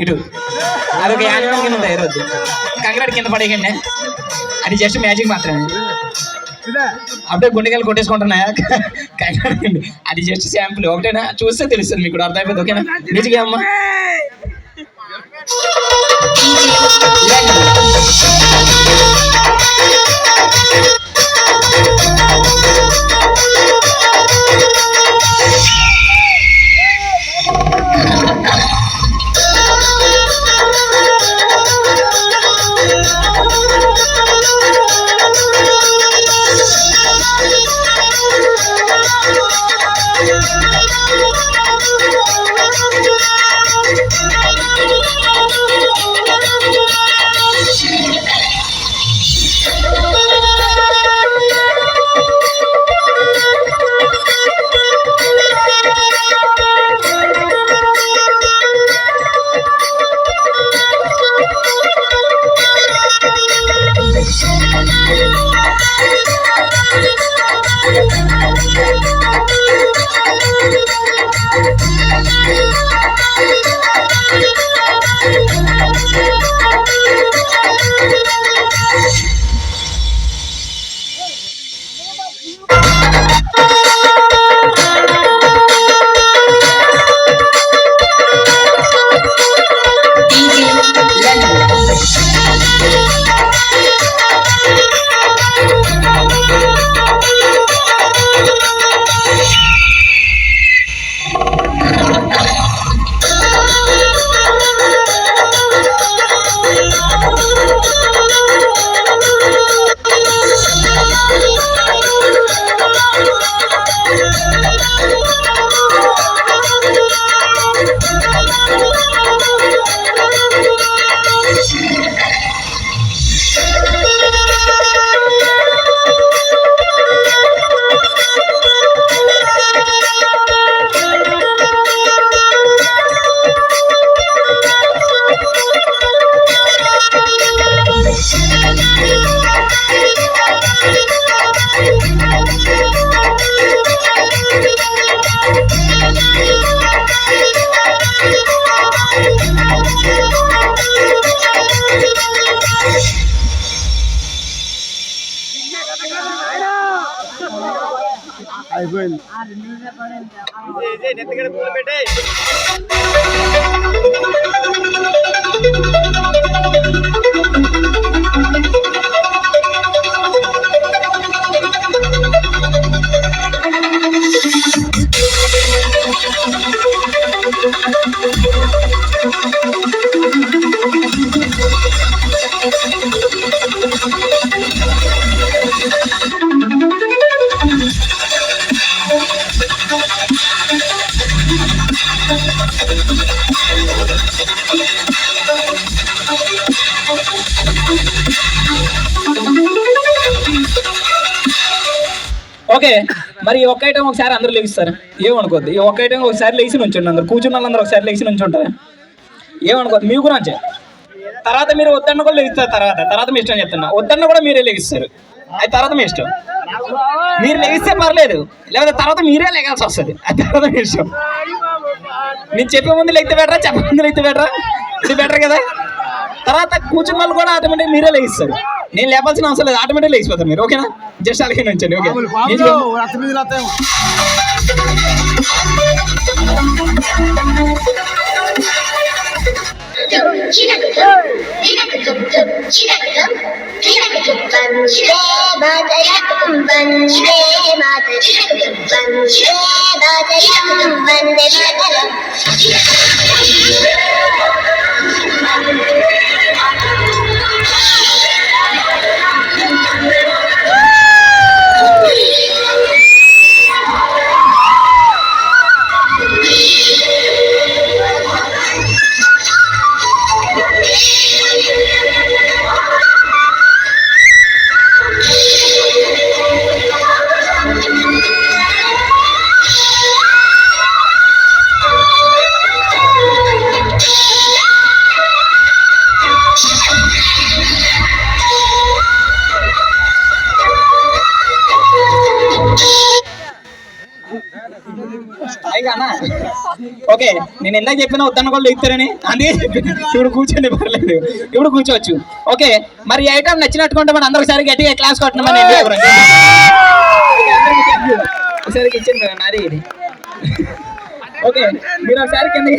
ఇటు అదొక యానిమల్ కింద తయారవుద్ది. కంకరాడు కింద పడేయకండి, అది జస్ట్ మ్యాజిక్ మాత్రమే. అప్పుడే గుండెకాయలు కొట్టేసుకుంటున్నాయా? కంకరాడు అది జస్ట్ శాంపుల్ ఒకటేనా, చూస్తే తెలుస్తుంది మీకు అర్థమైపోయింది. ఓకేనా? నిజంగా అమ్మా అయిపోయింది. ఓకే, మరి ఈ ఒక్క ఐటమ్ ఒకసారి అందరూ లేస్తారు, ఏమనుకోద్ది. ఈ ఒక్క ఐటమ్ ఒకసారి లేచి నుంచండి, అందరు కూర్చున్న వాళ్ళందరూ ఒకసారి లేచి నుంచి ఉంటారు, ఏమనుకోద్ది. మీ గురించి తర్వాత మీరు వద్దన్న కూడా లేస్తారు, తర్వాత మీ ఇష్టం చెప్తున్నా. వద్దన్న కూడా మీరే లేగిస్తారు, అది తర్వాత మీ ఇష్టం. మీరు లేగిస్తే పర్లేదు, లేకపోతే తర్వాత మీరే లేగాల్సి వస్తుంది, అది తర్వాత మీ ఇష్టం. నేను చెప్పే ముందు లేకపోతే బెటరా, చెప్పే ముందు లేకపోతే బెటరా, ఇది బెటర్ కదా. తర్వాత కూర్చున్న వాళ్ళు కూడా ఆటోమేటిక్ మీరే లేగిస్తారు, నేను లేపాల్సిన అవసరం లేదు, ఆటోమేటిక్ లేచిపోతారు మీరు. ఓకేనా? జస్ట్ అలాగే నుంచండి. ఓకే, ఓకే, నేను ఎందాక చెప్పినా వద్దన్న కూడా ఇస్తారని అందుకే చెప్పి ఇప్పుడు కూర్చోండి, పర్లేదు, ఇప్పుడు కూర్చోవచ్చు. ఓకే, మరి ఈ ఐటమ్ నచ్చినట్టుకుంటే మనం అందరూ ఒకసారి గట్టిగా క్లాస్ కొట్టమని ఒకసారి ఇచ్చింది నాది ఇది. ఓకే, మీరు ఒకసారి కిందకి